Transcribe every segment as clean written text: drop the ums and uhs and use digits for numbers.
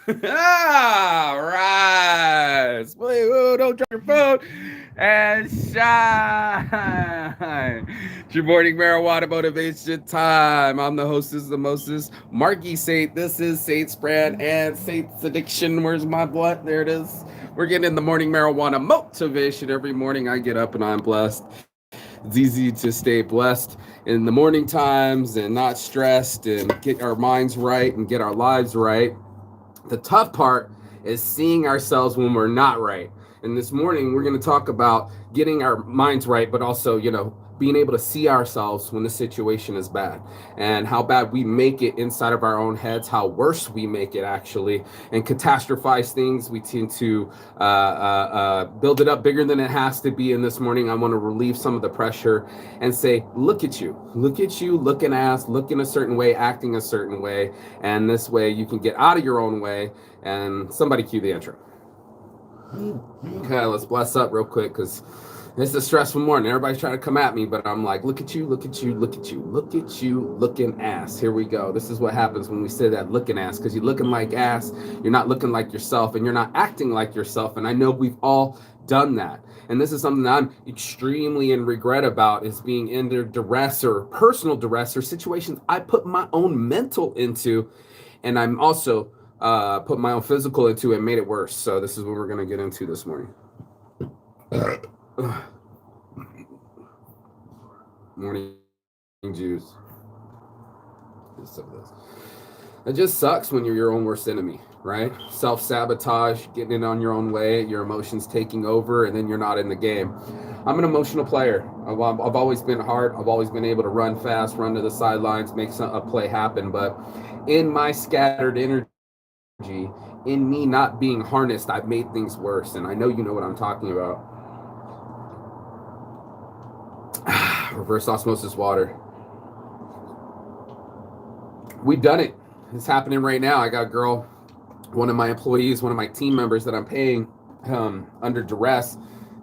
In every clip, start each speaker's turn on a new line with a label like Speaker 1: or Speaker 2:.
Speaker 1: Boom! Rise! Wait, whoa, don't drop your phone and shine. It's your morning marijuana motivation time. I'm the hostess, the mostest, Marky Saint. This is Saint's brand and Saint's addiction. Where's my blunt? There it is. We're getting in the morning marijuana motivation. Every morning I get up and I'm blessed. It's easy to stay blessed in the morning times and not stressed and get our minds right and get our lives right. The tough part is seeing ourselves when we're not right. And this morning, we're going to talk about getting our minds right, but also, being able to see ourselves when the situation is bad and how bad we make it inside of our own heads, how worse we make it actually, and catastrophize things. We tend to build it up bigger than it has to be. And this morning, I want to relieve some of the pressure and say, look at you, looking ass, looking a certain way, acting a certain way. And this way you can get out of your own way. And somebody cue the intro. Okay, let's bless up real quick because it's a stressful morning. Everybody's trying to come at me, but I'm like, look at you, looking ass. Here we go. This is what happens when we say that, looking ass, because you're looking like ass, you're not looking like yourself, and you're not acting like yourself. And I know we've all done that. And this is something that I'm extremely in regret about, is being under duress or personal duress or situations I put my own mental into, and I'm also put my own physical into and made it worse. So this is what we're going to get into this morning. Morning juice. It just sucks when you're your own worst enemy, right? Self-sabotage, getting it on your own way, your emotions taking over, and then you're not in the game. I'm an emotional player. I've always been hard. I've always been able to run fast, run to the sidelines, make a play happen. But in my scattered energy, in me not being harnessed, I've made things worse. And I know you know what I'm talking about. Reverse osmosis water. We've done it. It's happening right now. I got a girl, one of my employees, one of my team members that I'm paying under duress.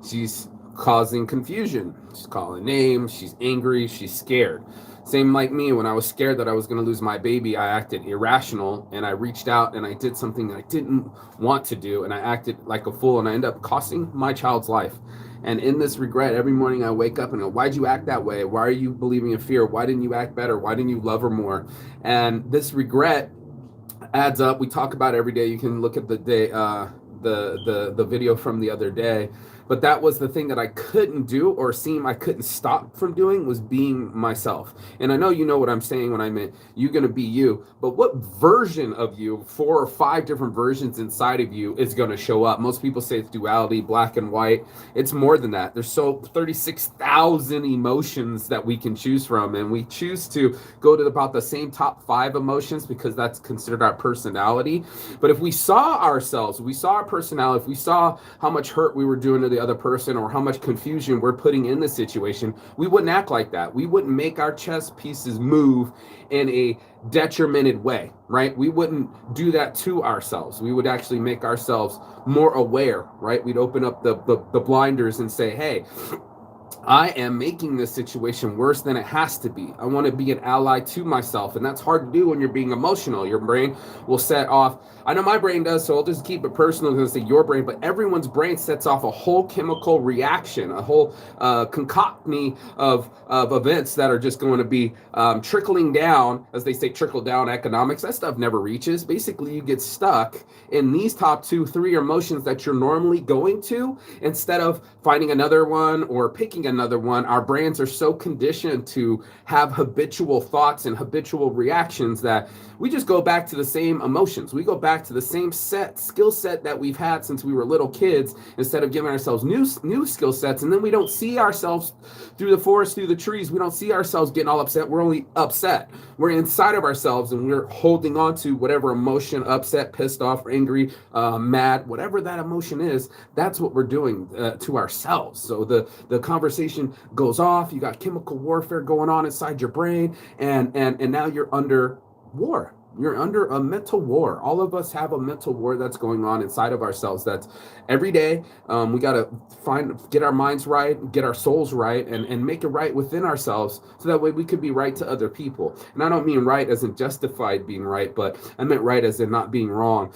Speaker 1: She's causing confusion. She's calling names. She's angry. She's scared. Same like me, when I was scared that I was going to lose my baby, I acted irrational and I reached out and I did something that I didn't want to do, and I acted like a fool and I ended up costing my child's life. And in this regret, every morning I wake up and go, why'd you act that way? Why are you believing in fear? Why didn't you act better? Why didn't you love her more? And this regret adds up. We talk about it every day. You can look at the day, the video from the other day. But that was the thing that I couldn't do, or I couldn't stop from doing, was being myself. And I know you know what I'm saying when I meant you're going to be you. But what version of you, 4 or 5 different versions inside of you, is going to show up? Most people say it's duality, black and white. It's more than that. There's 36,000 emotions that we can choose from. And we choose to go to about the same top 5 emotions because that's considered our personality. But if we saw ourselves, we saw our personality, if we saw how much hurt we were doing to the other person or how much confusion we're putting in the situation, we wouldn't act like that. We wouldn't make our chess pieces move in a detrimented way, right? We wouldn't do that to ourselves. We would actually make ourselves more aware, right? We'd open up the blinders and say, hey, I am making this situation worse than it has to be. I want to be an ally to myself. And that's hard to do when you're being emotional. Your brain will set off. I know my brain does, so I'll just keep it personal and say your brain, but everyone's brain sets off a whole chemical reaction, a whole concoction of events that are just going to be trickling down, as they say, trickle down economics. That stuff never reaches. Basically, you get stuck in these top 2, 3 emotions that you're normally going to, instead of finding another one or picking another one. Our brains are so conditioned to have habitual thoughts and habitual reactions that we just go back to the same emotions. We go back to the same skill set that we've had since we were little kids, instead of giving ourselves new skill sets. And then we don't see ourselves through the forest, through the trees. We don't see ourselves getting all upset. We're only upset. We're inside of ourselves and we're holding on to whatever emotion, upset, pissed off, angry, mad, whatever that emotion is. That's what we're doing to ourselves. So the conversation goes off. You got chemical warfare going on inside your brain, and now you're under war. You're under a mental war. All of us have a mental war that's going on inside of ourselves. That's every day. We got to get our minds right, get our souls right, and make it right within ourselves, so that way we could be right to other people. And I don't mean right as in justified being right, but I meant right as in not being wrong,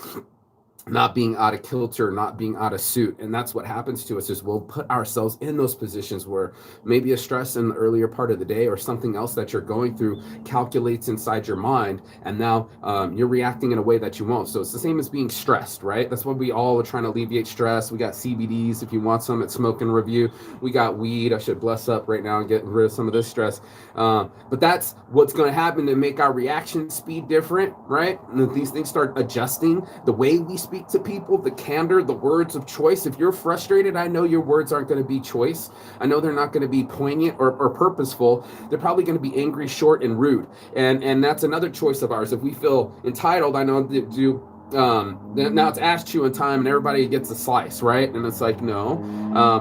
Speaker 1: not being out of kilter, not being out of suit. And that's what happens to us, is we'll put ourselves in those positions where maybe a stress in the earlier part of the day or something else that you're going through calculates inside your mind, and now you're reacting in a way that you won't. So it's the same as being stressed, right? That's what we all are trying to alleviate stress. We got CBDs if you want some at Smoke and Review. We got weed. I should bless up right now and get rid of some of this stress. But that's what's going to happen to make our reaction speed different, right? And these things start adjusting the way we speak to people, the candor, the words of choice. If you're frustrated, I know your words aren't going to be choice. I know they're not going to be poignant or purposeful. They're probably going to be angry, short, and rude. And that's another choice of ours. If we feel entitled, I know that now it's ass chewing time and everybody gets a slice, right? And it's like, no,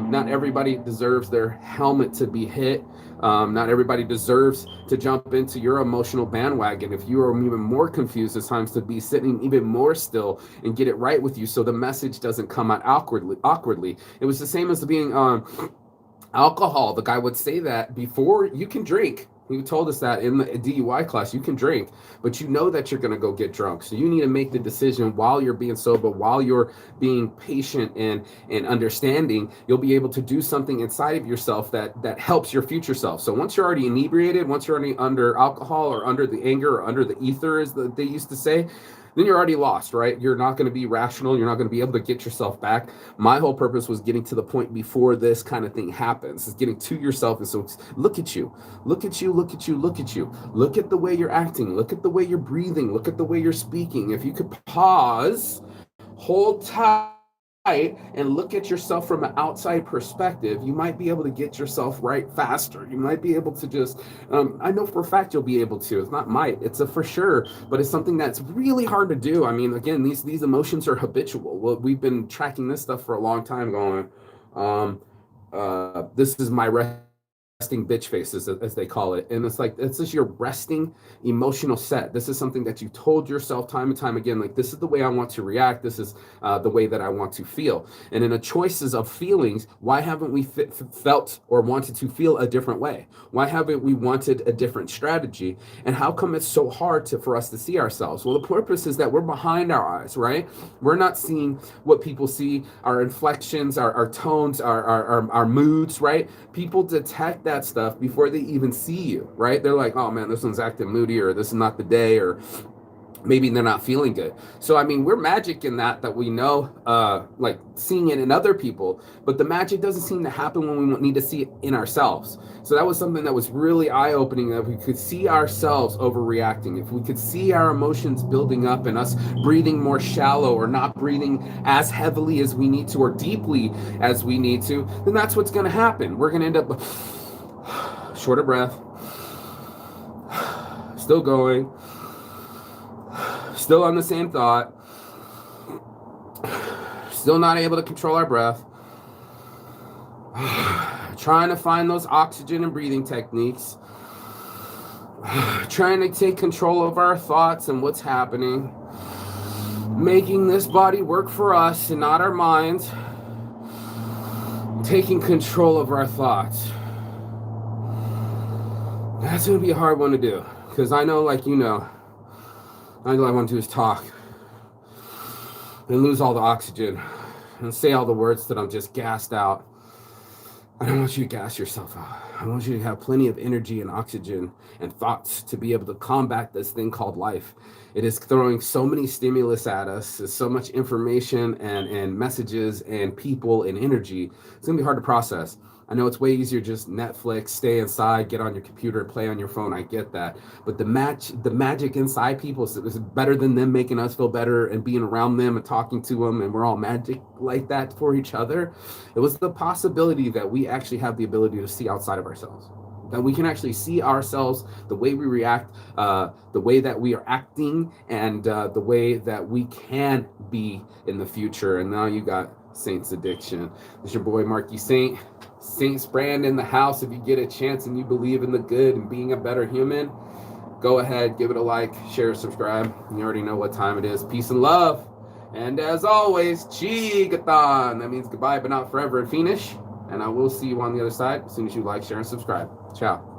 Speaker 1: not everybody deserves their helmet to be hit. Not everybody deserves to jump into your emotional bandwagon. If you are even more confused, it's times to be sitting even more still and get it right with you, so the message doesn't come out awkwardly. It was the same as being alcohol. The guy would say that before you can drink. He told us that in the DUI class, you can drink, but you know that you're going to go get drunk. So you need to make the decision while you're being sober, while you're being patient and understanding. You'll be able to do something inside of yourself that helps your future self. So once you're already inebriated, once you're already under alcohol or under the anger or under the ether, as they used to say, then you're already lost, right? You're not going to be rational. You're not going to be able to get yourself back. My whole purpose was getting to the point before this kind of thing happens, is getting to yourself. And so look at you, look at you, look at you, look at you. Look at the way you're acting. Look at the way you're breathing. Look at the way you're speaking. If you could pause, hold tight, and look at yourself from an outside perspective, you might be able to get yourself right faster. You might be able to just, I know for a fact you'll be able to. It's not might, it's a for sure, but it's something that's really hard to do. I mean, again, these emotions are habitual. Well, we've been tracking this stuff for a long time, going, this is my resting bitch face, as they call it. And it's like, this is your resting emotional set. This is something that you told yourself time and time again, like, this is the way I want to react. This is the way that I want to feel. And in the choices of feelings, why haven't we felt or wanted to feel a different way? Why haven't we wanted a different strategy? And how come it's so hard for us to see ourselves? Well, the purpose is that we're behind our eyes, right? We're not seeing what people see, our inflections, our tones, our moods, right? People detect that stuff before they even see you, right? They're like, oh man, this one's acting moody, or this is not the day, or maybe they're not feeling good. So, I mean, we're magic in that we know, like seeing it in other people, but the magic doesn't seem to happen when we need to see it in ourselves. So that was something that was really eye-opening, that we could see ourselves overreacting. If we could see our emotions building up and us breathing more shallow, or not breathing as heavily as we need to, or deeply as we need to, then that's what's going to happen. We're going to end up short of breath, still going, still on the same thought, still not able to control our breath, trying to find those oxygen and breathing techniques, trying to take control of our thoughts and what's happening, making this body work for us and not our minds, taking control of our thoughts. That's going to be a hard one to do, because I know, like, you know, all I want to do is talk and lose all the oxygen and say all the words that I'm just gassed out. I don't want you to gas yourself out. I want you to have plenty of energy and oxygen and thoughts to be able to combat this thing called life. It is throwing so many stimulus at us. There's so much information and messages and people and energy. It's going to be hard to process. I know it's way easier just Netflix, stay inside, get on your computer, play on your phone. I get that. But the magic inside people is better than them making us feel better and being around them and talking to them, and we're all magic like that for each other. It was the possibility that we actually have the ability to see outside of ourselves, that we can actually see ourselves, the way we react, the way that we are acting, and the way that we can be in the future. And now you got Saints Addiction. It's your boy Marky Saint. Saints brand in the house. If you get a chance and you believe in the good and being a better human, go ahead, give it a like, share, subscribe. You already know what time it is. Peace and love. And as always, Chigathon. That means goodbye, but not forever in Finnish. And I will see you on the other side as soon as you like, share, and subscribe. Ciao.